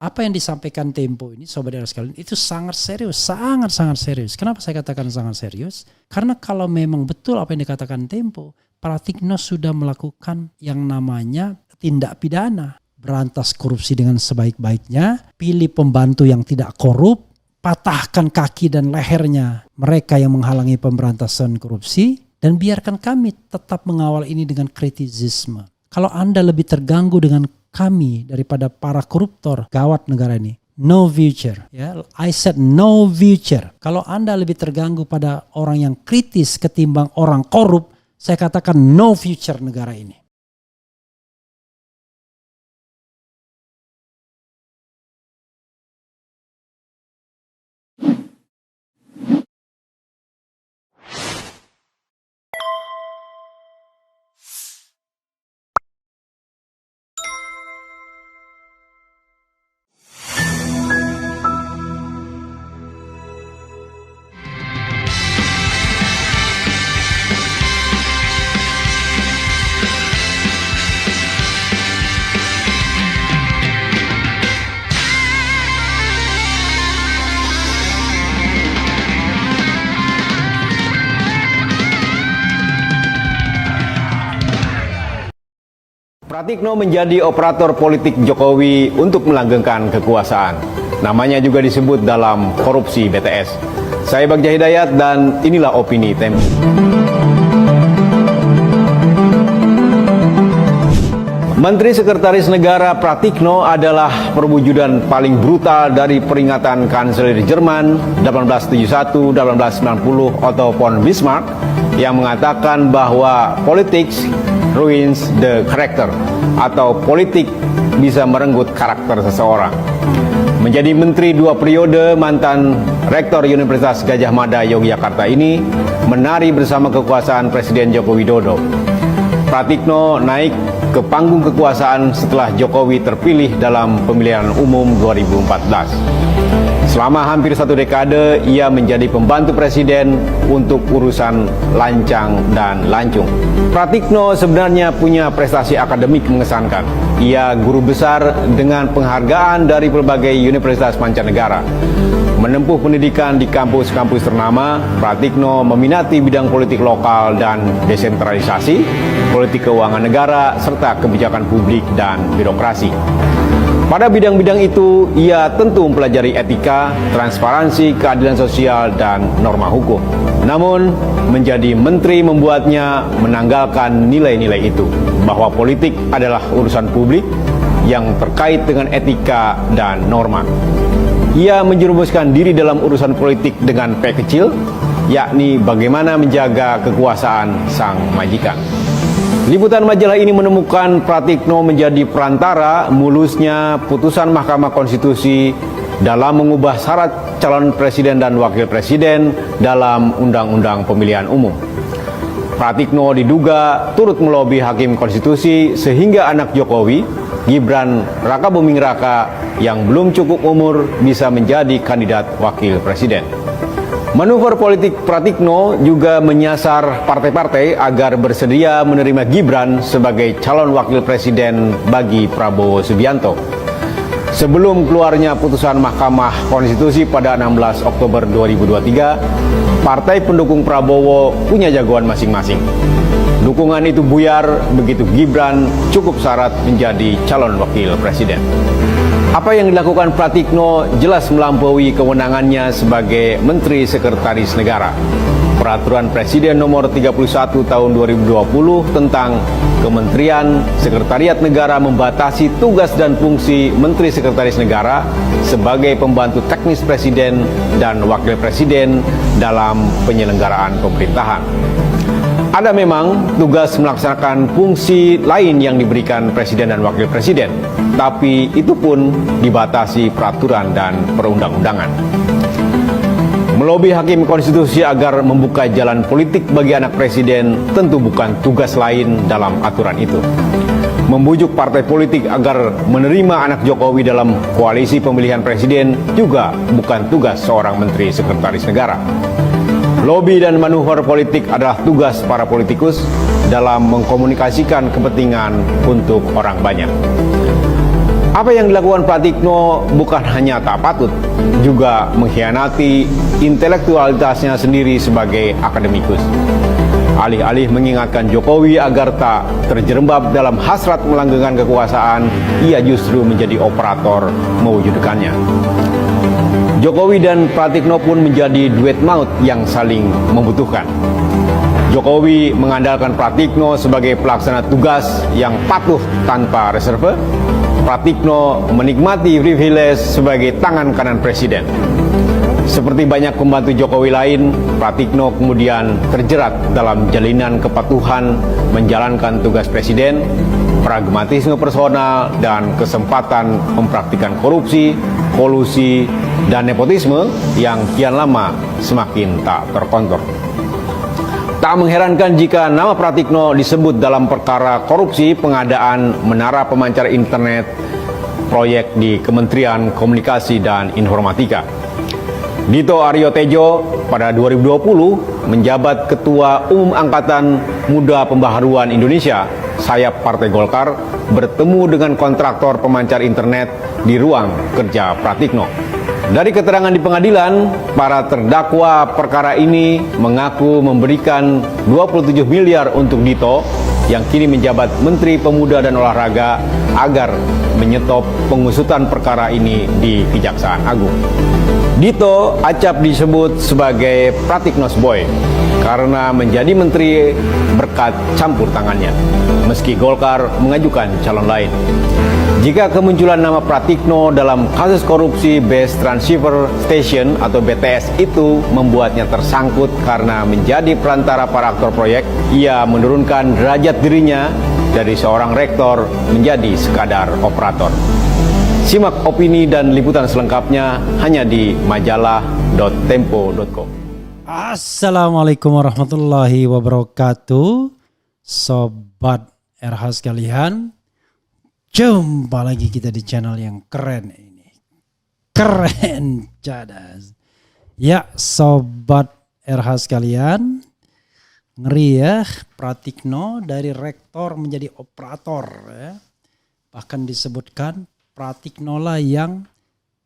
Apa yang disampaikan Tempo ini, Sobat Era sekalian, itu sangat serius, sangat serius. Kenapa saya katakan sangat serius? Karena kalau memang betul apa yang dikatakan Tempo, Pratikno sudah melakukan yang namanya tindak pidana. Berantas korupsi dengan sebaik-baiknya, pilih pembantu yang tidak korup, patahkan kaki dan lehernya mereka yang menghalangi pemberantasan korupsi, dan biarkan kami tetap mengawal ini dengan kritisisme. Kalau Anda lebih terganggu dengan kami daripada para koruptor, gawat negara ini. No future. Ya, I said no future. Kalau Anda lebih terganggu pada orang yang kritis ketimbang orang korup, saya katakan no future negara ini. Pratikno menjadi operator politik Jokowi untuk melanggengkan kekuasaan. Namanya juga disebut dalam korupsi BTS. Saya Bagja Hidayat dan inilah opini Tempo. Menteri Sekretaris Negara Pratikno adalah perwujudan paling brutal dari peringatan Kanselir Jerman 1871-1890 Otto von Bismarck yang mengatakan bahwa politics ruins the character, atau politik bisa merenggut karakter seseorang. Menjadi menteri 2 periode, mantan Rektor Universitas Gadjah Mada Yogyakarta ini menari bersama kekuasaan Presiden Joko Widodo. Pratikno naik ke panggung kekuasaan setelah Jokowi terpilih dalam pemilihan umum 2014. Selama hampir 1 dekade, ia menjadi pembantu presiden untuk urusan lancang dan lancung. Pratikno sebenarnya punya prestasi akademik mengesankan. Ia guru besar dengan penghargaan dari berbagai universitas mancanegara. Menempuh pendidikan di kampus-kampus ternama, Pratikno meminati bidang politik lokal dan desentralisasi, politik keuangan negara, serta kebijakan publik dan birokrasi. Pada bidang-bidang itu, ia tentu mempelajari etika, transparansi, keadilan sosial, dan norma hukum. Namun, menjadi menteri membuatnya menanggalkan nilai-nilai itu, bahwa politik adalah urusan publik yang terkait dengan etika dan norma. Ia menjerumuskan diri dalam urusan politik dengan P kecil, yakni bagaimana menjaga kekuasaan sang majikan. Liputan majalah ini menemukan Pratikno menjadi perantara mulusnya putusan Mahkamah Konstitusi dalam mengubah syarat calon presiden dan wakil presiden dalam Undang-Undang Pemilihan Umum. Pratikno diduga turut melobi Hakim Konstitusi sehingga anak Jokowi, Gibran Rakabuming Raka, yang belum cukup umur bisa menjadi kandidat wakil presiden. Manuver politik Pratikno juga menyasar partai-partai agar bersedia menerima Gibran sebagai calon wakil presiden bagi Prabowo Subianto. Sebelum keluarnya putusan Mahkamah Konstitusi pada 16 Oktober 2023, partai pendukung Prabowo punya jagoan masing-masing. Dukungan itu buyar begitu Gibran cukup syarat menjadi calon wakil presiden. Apa yang dilakukan Pratikno jelas melampaui kewenangannya sebagai Menteri Sekretaris Negara. Peraturan Presiden Nomor 31 Tahun 2020 tentang Kementerian Sekretariat Negara membatasi tugas dan fungsi Menteri Sekretaris Negara sebagai pembantu teknis Presiden dan Wakil Presiden dalam penyelenggaraan pemerintahan. Ada memang tugas melaksanakan fungsi lain yang diberikan Presiden dan Wakil Presiden, tapi itu pun dibatasi peraturan dan perundang-undangan. Melobi Hakim Konstitusi agar membuka jalan politik bagi anak Presiden tentu bukan tugas lain dalam aturan itu. Membujuk partai politik agar menerima anak Jokowi dalam koalisi pemilihan Presiden juga bukan tugas seorang Menteri Sekretaris Negara. Lobi dan manuver politik adalah tugas para politikus dalam mengkomunikasikan kepentingan untuk orang banyak. Apa yang dilakukan Pratikno bukan hanya tak patut, juga mengkhianati intelektualitasnya sendiri sebagai akademikus. Alih-alih mengingatkan Jokowi agar tak terjerembab dalam hasrat melanggengkan kekuasaan, ia justru menjadi operator mewujudkannya. Jokowi dan Pratikno pun menjadi duet maut yang saling membutuhkan. Jokowi mengandalkan Pratikno sebagai pelaksana tugas yang patuh tanpa reserve. Pratikno menikmati privilege sebagai tangan kanan presiden. Seperti banyak pembantu Jokowi lain, Pratikno kemudian terjerat dalam jalinan kepatuhan menjalankan tugas presiden, pragmatisme personal, dan kesempatan mempraktikkan korupsi, kolusi, dan nepotisme yang kian lama semakin tak terkontrol. Tak mengherankan jika nama Pratikno disebut dalam perkara korupsi pengadaan menara pemancar internet proyek di Kementerian Komunikasi dan Informatika. Dito Aryo Tejo pada 2020 menjabat Ketua Umum Angkatan Muda Pembaharuan Indonesia, sayap Partai Golkar, bertemu dengan kontraktor pemancar internet di ruang kerja Pratikno. Dari keterangan di pengadilan, para terdakwa perkara ini mengaku memberikan 27 miliar untuk Dito yang kini menjabat Menteri Pemuda dan Olahraga agar menyetop pengusutan perkara ini di Kejaksaan Agung. Dito acap disebut sebagai Pratikno's boy karena menjadi menteri berkat campur tangannya, meski Golkar mengajukan calon lain. Jika kemunculan nama Pratikno dalam kasus korupsi Base Transceiver Station atau BTS itu membuatnya tersangkut karena menjadi perantara para aktor proyek, ia menurunkan derajat dirinya dari seorang rektor menjadi sekadar operator. Simak opini dan liputan selengkapnya hanya di majalah.tempo.co. Assalamualaikum warahmatullahi wabarakatuh. Sobat RH sekalian, jumpa lagi kita di channel yang keren ini. Keren cadas. Ya, Sobat RH sekalian, ngeri ya, Pratikno dari rektor menjadi operator ya. Bahkan disebutkan Pratikno lah yang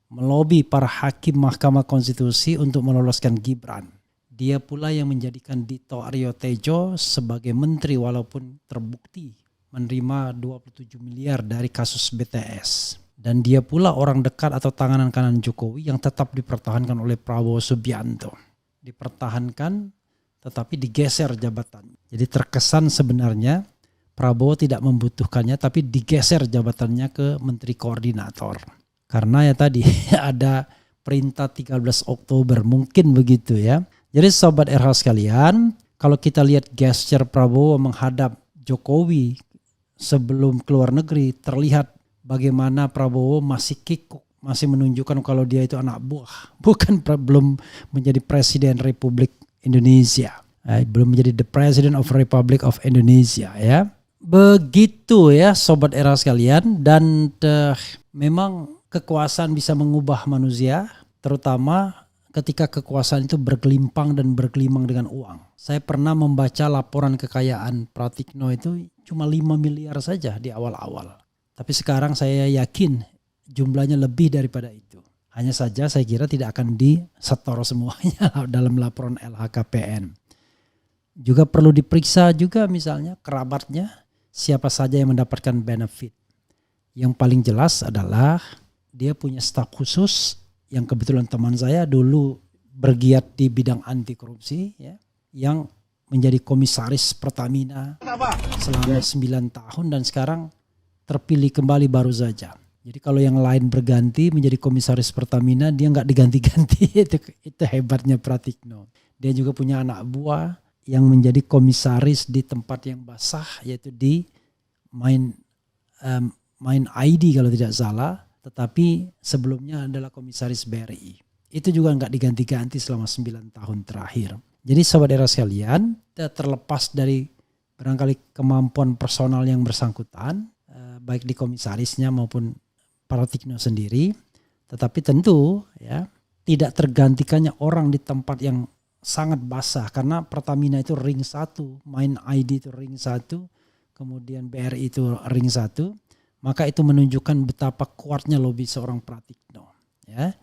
melobi para hakim Mahkamah Konstitusi untuk meloloskan Gibran. Dia pula yang menjadikan Dito Aryo Tejo sebagai menteri walaupun terbukti menerima 27 miliar dari kasus BTS. Dan dia pula orang dekat atau tangan kanan Jokowi yang tetap dipertahankan oleh Prabowo Subianto. Dipertahankan tetapi digeser jabatan. Jadi terkesan sebenarnya Prabowo tidak membutuhkannya tapi digeser jabatannya ke Menteri Koordinator. Karena ya tadi ada perintah 13 Oktober mungkin begitu ya. Jadi Sobat RH sekalian, kalau kita lihat gesture Prabowo menghadap Jokowi sebelum keluar negeri, terlihat bagaimana Prabowo masih kikuk, masih menunjukkan kalau dia itu anak buah, bukan belum menjadi Presiden Republik Indonesia, belum menjadi the President of Republic of Indonesia ya. Begitu ya Sobat RH sekalian, dan memang kekuasaan bisa mengubah manusia, terutama ketika kekuasaan itu bergelimpang dan bergelimang dengan uang. Saya pernah membaca laporan kekayaan Pratikno itu cuma 5 miliar saja di awal-awal. Tapi sekarang saya yakin jumlahnya lebih daripada itu. Hanya saja saya kira tidak akan disetor semuanya dalam laporan LHKPN. Juga perlu diperiksa juga misalnya kerabatnya, siapa saja yang mendapatkan benefit. Yang paling jelas adalah dia punya staf khusus yang kebetulan teman saya dulu bergiat di bidang anti korupsi ya, yang menjadi komisaris Pertamina selama 9 tahun dan sekarang terpilih kembali baru saja. Jadi kalau yang lain berganti menjadi komisaris Pertamina, dia nggak diganti-ganti. Itu hebatnya Pratikno. Dia juga punya anak buah yang menjadi komisaris di tempat yang basah, yaitu di Main ID kalau tidak salah, tetapi sebelumnya adalah komisaris BRI. Itu juga nggak diganti-ganti selama 9 tahun terakhir. Jadi Sobat RH sekalian, terlepas dari barangkali kemampuan personal yang bersangkutan, baik di komisarisnya maupun Pratikno sendiri, tetapi tentu ya tidak tergantikannya orang di tempat yang sangat basah, karena Pertamina itu ring 1, Main ID itu ring 1, kemudian BRI itu ring 1, maka itu menunjukkan betapa kuatnya lobi seorang Pratikno. Ya,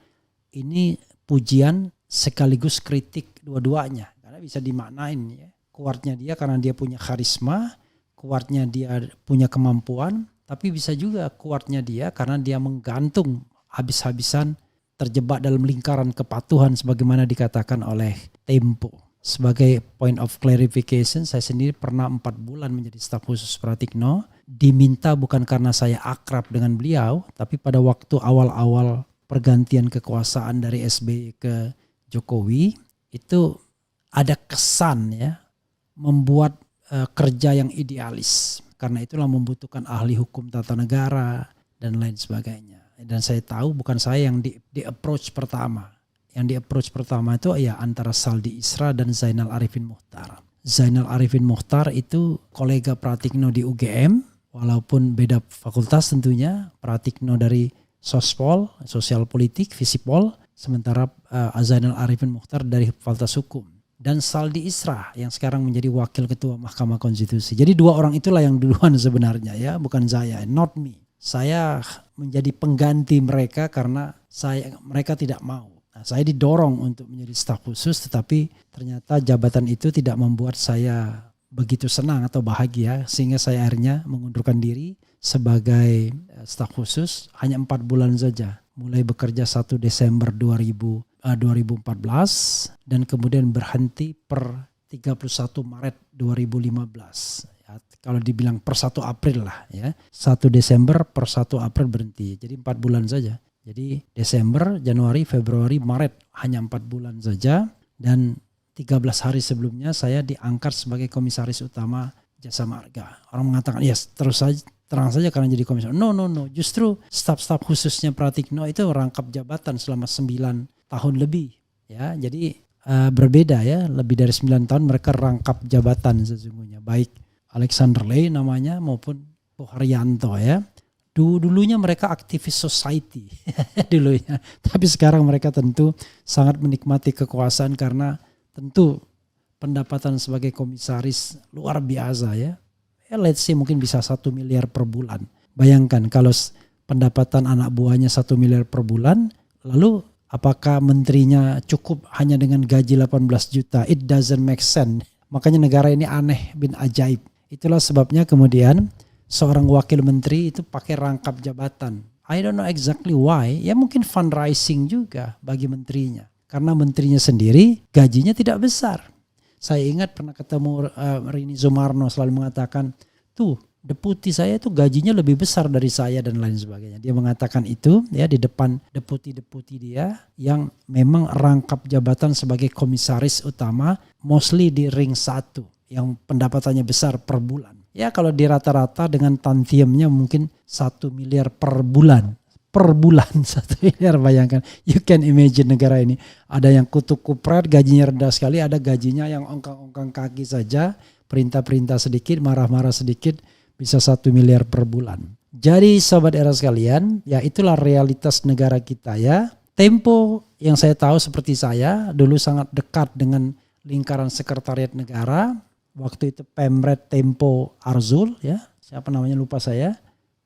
ini pujian sekaligus kritik dua-duanya, karena bisa dimaknain ya. Kuatnya dia karena dia punya karisma, kuatnya dia punya kemampuan, tapi bisa juga kuatnya dia karena dia menggantung habis-habisan, terjebak dalam lingkaran kepatuhan sebagaimana dikatakan oleh Tempo. Sebagai point of clarification, saya sendiri pernah 4 bulan menjadi staf khusus Pratikno. Diminta bukan karena saya akrab dengan beliau, tapi pada waktu awal-awal pergantian kekuasaan dari SBY ke Jokowi, itu ada kesan ya, membuat kerja yang idealis. Karena itulah membutuhkan ahli hukum tata negara dan lain sebagainya. Dan saya tahu bukan saya yang di approach pertama. Yang di approach pertama itu ya antara Saldi Isra dan Zainal Arifin Muchtar. Zainal Arifin Muchtar itu kolega Pratikno di UGM, walaupun beda fakultas tentunya. Pratikno dari Sospol, Sosial Politik, Visipol, sementara Zainal Arifin Muchtar dari Fakultas Hukum. Dan Saldi Isra yang sekarang menjadi Wakil Ketua Mahkamah Konstitusi. Jadi 2 orang itulah yang duluan sebenarnya ya, bukan saya, not me. Saya menjadi pengganti mereka karena mereka tidak mau. Nah, saya didorong untuk menjadi staf khusus, tetapi ternyata jabatan itu tidak membuat saya begitu senang atau bahagia, sehingga saya akhirnya mengundurkan diri sebagai staf khusus hanya 4 bulan saja. Mulai bekerja 1 Desember 2014 dan kemudian berhenti per 31 Maret 2015. Ya, kalau dibilang per 1 April lah ya. 1 Desember per 1 April berhenti. Jadi 4 bulan saja. Jadi Desember, Januari, Februari, Maret hanya 4 bulan saja, dan 13 hari sebelumnya saya diangkat sebagai komisaris utama Jasa Marga. Orang mengatakan ya terang saja karena jadi komisaris. No. Justru staf-staf khususnya Pratikno itu rangkap jabatan selama 9 tahun lebih. Ya, jadi berbeda ya, lebih dari 9 tahun mereka rangkap jabatan sesungguhnya. Baik Alexander Ley namanya maupun Bu Haryanto ya. Dulunya mereka aktivis society dulunya, tapi sekarang mereka tentu sangat menikmati kekuasaan karena tentu pendapatan sebagai komisaris luar biasa ya. Let's say mungkin bisa 1 miliar per bulan. Bayangkan kalau pendapatan anak buahnya 1 miliar per bulan, lalu apakah menterinya cukup hanya dengan gaji 18 juta? It doesn't make sense. Makanya negara ini aneh bin ajaib. Itulah sebabnya kemudian seorang wakil menteri itu pakai rangkap jabatan. I don't know exactly why. Ya mungkin fundraising juga bagi menterinya. Karena menterinya sendiri gajinya tidak besar. Saya ingat pernah ketemu Rini Sumarno selalu mengatakan, tuh deputi saya itu gajinya lebih besar dari saya dan lain sebagainya. Dia mengatakan itu ya di depan deputi-deputi dia yang memang rangkap jabatan sebagai komisaris utama mostly di ring 1 yang pendapatannya besar per bulan. Ya kalau di rata-rata dengan tantiemnya mungkin 1 miliar per bulan. Per bulan 1 miliar, bayangkan. You can imagine negara ini. Ada yang kutuk kupret gajinya rendah sekali. Ada gajinya yang ongkang-ongkang kaki saja. Perintah-perintah sedikit, marah-marah sedikit. Bisa 1 miliar per bulan. Jadi sobat era sekalian, ya itulah realitas negara kita ya. Tempo yang saya tahu seperti saya dulu sangat dekat dengan lingkaran sekretariat negara. Waktu itu Pemret Tempo Arzul ya, siapa namanya lupa saya,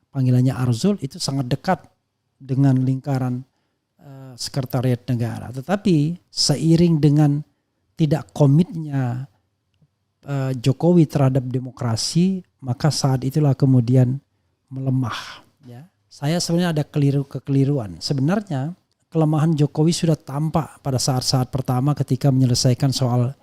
panggilannya Arzul, itu sangat dekat dengan lingkaran sekretariat negara. Tetapi seiring dengan tidak komitnya Jokowi terhadap demokrasi, maka saat itulah kemudian melemah. Ya. Saya sebenarnya ada kekeliruan. Sebenarnya kelemahan Jokowi sudah tampak pada saat-saat pertama ketika menyelesaikan soal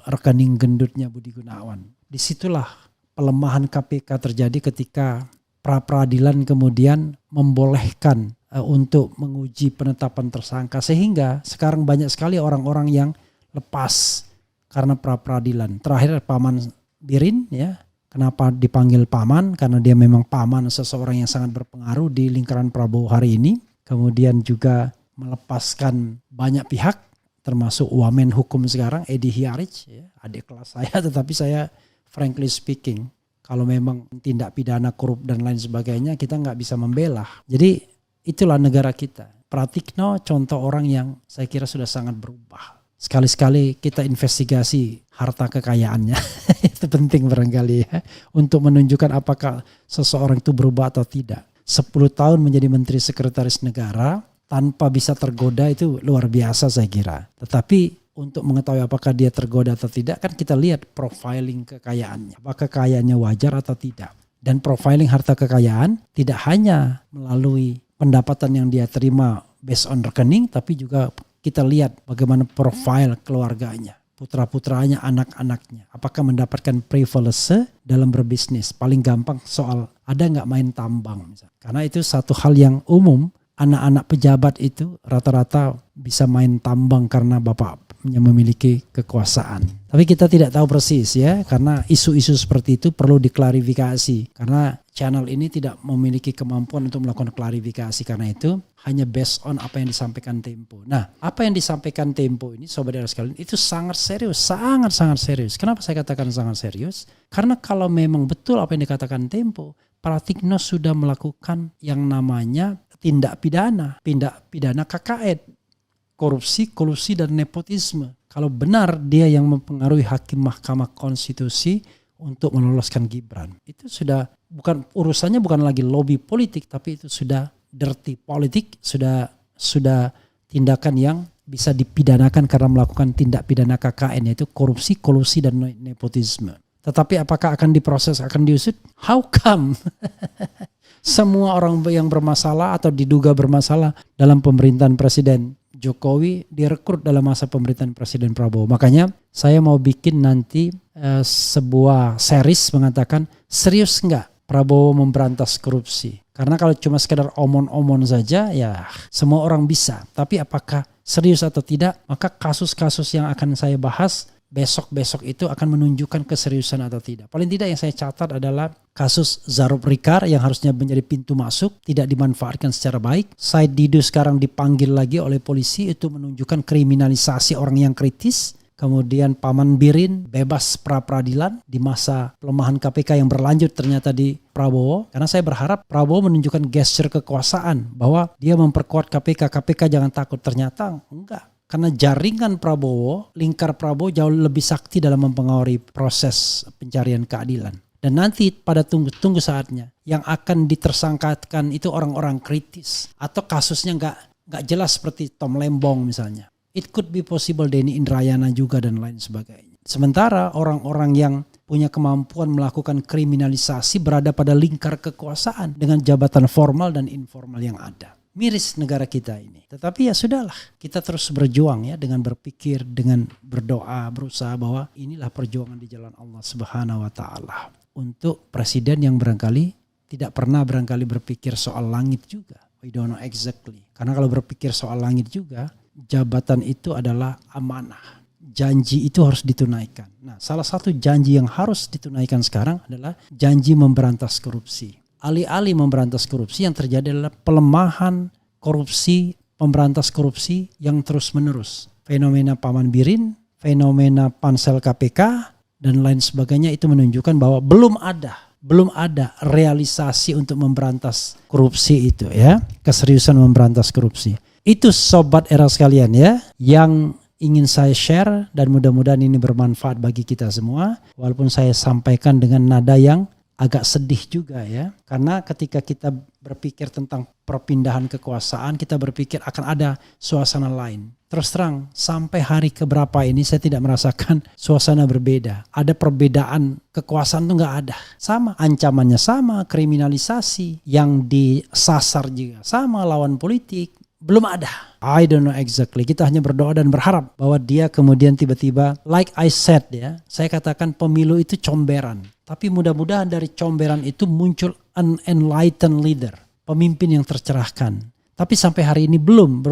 rekening gendutnya Budi Gunawan. Disitulah pelemahan KPK terjadi ketika pra-peradilan kemudian membolehkan untuk menguji penetapan tersangka, sehingga sekarang banyak sekali orang-orang yang lepas karena pra-peradilan. Terakhir Paman Birin ya, kenapa dipanggil Paman? Karena dia memang paman seseorang yang sangat berpengaruh di lingkaran Prabowo hari ini. Kemudian juga melepaskan banyak pihak, termasuk wamen hukum sekarang Edi Hiarij ya, adik kelas saya, tetapi saya frankly speaking kalau memang tindak pidana korup dan lain sebagainya kita nggak bisa membela. Jadi itulah negara kita. Pratikno contoh orang yang saya kira sudah sangat berubah. Sekali-sekali kita investigasi harta kekayaannya. Itu penting barangkali ya, untuk menunjukkan apakah seseorang itu berubah atau tidak. 10 tahun menjadi Menteri Sekretaris Negara tanpa bisa tergoda itu luar biasa saya kira. Tetapi untuk mengetahui apakah dia tergoda atau tidak kan kita lihat profiling kekayaannya. Apakah kekayaannya wajar atau tidak. Dan profiling harta kekayaan tidak hanya melalui pendapatan yang dia terima based on rekening, tapi juga kita lihat bagaimana profil keluarganya, putra-putranya, anak-anaknya. Apakah mendapatkan privilege dalam berbisnis. Paling gampang soal ada nggak main tambang. Misalnya. Karena itu satu hal yang umum, anak-anak pejabat itu rata-rata bisa main tambang karena bapaknya memiliki kekuasaan. Tapi kita tidak tahu persis ya, karena isu-isu seperti itu perlu diklarifikasi. Karena channel ini tidak memiliki kemampuan untuk melakukan klarifikasi, karena itu hanya based on apa yang disampaikan Tempo. Nah, apa yang disampaikan Tempo ini saudara sekalian itu sangat serius, sangat-sangat serius. Kenapa saya katakan sangat serius? Karena kalau memang betul apa yang dikatakan Tempo, Pratikno sudah melakukan yang namanya tindak pidana KKN, korupsi, kolusi, dan nepotisme. Kalau benar dia yang mempengaruhi hakim Mahkamah Konstitusi untuk meloloskan Gibran, itu sudah bukan urusannya, bukan lagi lobby politik, tapi itu sudah dirty politik, sudah tindakan yang bisa dipidanakan karena melakukan tindak pidana KKN, yaitu korupsi, kolusi, dan nepotisme. Tetapi apakah akan diproses, akan diusut? How come? Semua orang yang bermasalah atau diduga bermasalah dalam pemerintahan Presiden Jokowi direkrut dalam masa pemerintahan Presiden Prabowo. Makanya saya mau bikin nanti sebuah series mengatakan serius enggak Prabowo memberantas korupsi. Karena kalau cuma sekedar omon-omon saja ya semua orang bisa. Tapi apakah serius atau tidak, maka kasus-kasus yang akan saya bahas besok-besok itu akan menunjukkan keseriusan atau tidak. Paling tidak yang saya catat adalah kasus Zarub Rikar yang harusnya menjadi pintu masuk tidak dimanfaatkan secara baik. Said Didu sekarang dipanggil lagi oleh polisi, itu menunjukkan kriminalisasi orang yang kritis. Kemudian Paman Birin bebas pra-peradilan di masa pelemahan KPK yang berlanjut ternyata di Prabowo. Karena saya berharap Prabowo menunjukkan gesture kekuasaan bahwa dia memperkuat KPK jangan takut. Ternyata enggak. Karena jaringan Prabowo, lingkar Prabowo jauh lebih sakti dalam mempengaruhi proses pencarian keadilan. Dan nanti pada tunggu saatnya yang akan ditersangkakan itu orang-orang kritis. Atau kasusnya nggak jelas seperti Tom Lembong misalnya. It could be possible Denny Indrayana juga dan lain sebagainya. Sementara orang-orang yang punya kemampuan melakukan kriminalisasi berada pada lingkar kekuasaan dengan jabatan formal dan informal yang ada. Miris negara kita ini. Tetapi ya sudahlah, kita terus berjuang ya dengan berpikir, dengan berdoa, berusaha bahwa inilah perjuangan di jalan Allah Subhanahu wa taala. Untuk presiden yang barangkali tidak pernah berpikir soal langit juga. We don't know exactly. Karena kalau berpikir soal langit juga, jabatan itu adalah amanah. Janji itu harus ditunaikan. Nah, salah satu janji yang harus ditunaikan sekarang adalah janji memberantas korupsi. Alih-alih memberantas korupsi yang terjadi adalah pelemahan korupsi, pemberantas korupsi yang terus-menerus. Fenomena Paman Birin, fenomena Pansel KPK, dan lain sebagainya itu menunjukkan bahwa belum ada realisasi untuk memberantas korupsi itu ya. Keseriusan memberantas korupsi. Itu sobat era sekalian ya, yang ingin saya share dan mudah-mudahan ini bermanfaat bagi kita semua. Walaupun saya sampaikan dengan nada yang agak sedih juga ya, karena ketika kita berpikir tentang perpindahan kekuasaan, kita berpikir akan ada suasana lain. Terus terang, sampai hari keberapa ini saya tidak merasakan suasana berbeda. Ada perbedaan kekuasaan itu nggak ada. Sama, ancamannya sama, kriminalisasi, yang disasar juga sama, lawan politik. Belum ada. I don't know exactly. Kita hanya berdoa dan berharap bahwa dia kemudian tiba-tiba, like I said ya, saya katakan pemilu itu comberan. Tapi mudah-mudahan dari comberan itu muncul an enlightened leader. Pemimpin yang tercerahkan. Tapi sampai hari ini belum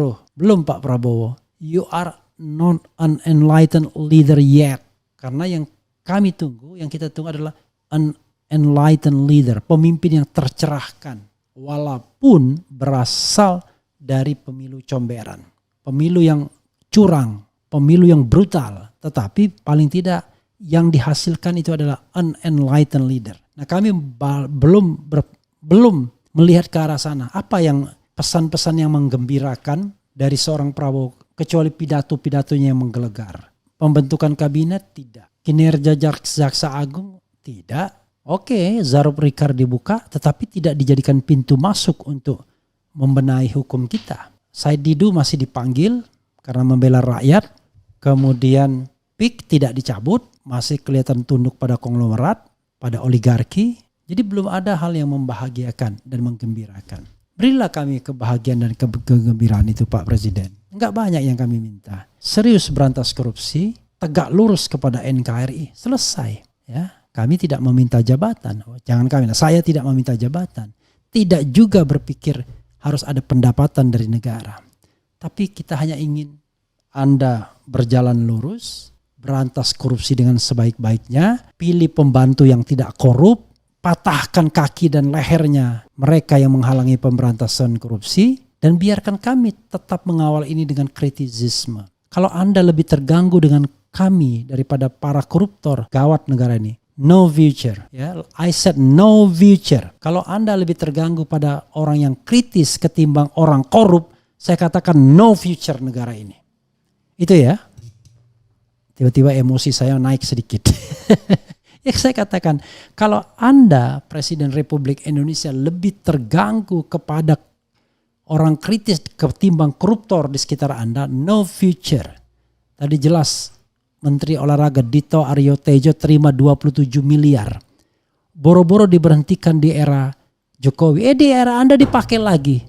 Pak Prabowo. You are not an enlightened leader yet. Karena yang kami tunggu, yang kita tunggu adalah an enlightened leader. Pemimpin yang tercerahkan. Walaupun berasal dari pemilu comberan, pemilu yang curang, pemilu yang brutal, tetapi paling tidak yang dihasilkan itu adalah unenlightened leader. Nah, kami belum melihat ke arah sana. Apa yang pesan-pesan yang menggembirakan dari seorang Prabowo, kecuali pidato-pidatonya yang menggelegar. Pembentukan kabinet tidak, kinerja jaksa agung tidak. Oke, Zarup Rikar dibuka tetapi tidak dijadikan pintu masuk untuk membenahi hukum kita. Said Didu masih dipanggil karena membela rakyat. Kemudian PIK tidak dicabut, masih kelihatan tunduk pada konglomerat, pada oligarki. Jadi belum ada hal yang membahagiakan dan menggembirakan. Berilah kami kebahagiaan dan kegembiraan itu Pak Presiden. Enggak banyak yang kami minta. Serius berantas korupsi, tegak lurus kepada NKRI, selesai. Ya, kami tidak meminta jabatan. Jangan kami, saya tidak meminta jabatan. Tidak juga berpikir harus ada pendapatan dari negara. Tapi kita hanya ingin Anda berjalan lurus, berantas korupsi dengan sebaik-baiknya, pilih pembantu yang tidak korup, patahkan kaki dan lehernya mereka yang menghalangi pemberantasan korupsi, dan biarkan kami tetap mengawal ini dengan kritisisme. Kalau Anda lebih terganggu dengan kami daripada para koruptor, gawat negara ini. No future. Ya, I said no future. Kalau Anda lebih terganggu pada orang yang kritis ketimbang orang korup, saya katakan no future negara ini. Itu ya. Tiba-tiba emosi saya naik sedikit. Ya saya katakan, kalau Anda Presiden Republik Indonesia lebih terganggu kepada orang kritis ketimbang koruptor di sekitar Anda, no future. Tadi jelas Menteri Olahraga Dito Aryo Tejo terima 27 miliar. Boro-boro diberhentikan di era Jokowi. Di era Anda dipakai lagi.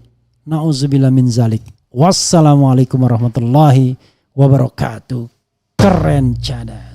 Nauzubillah min zalik. Wassalamualaikum warahmatullahi wabarakatuh. Keren cada.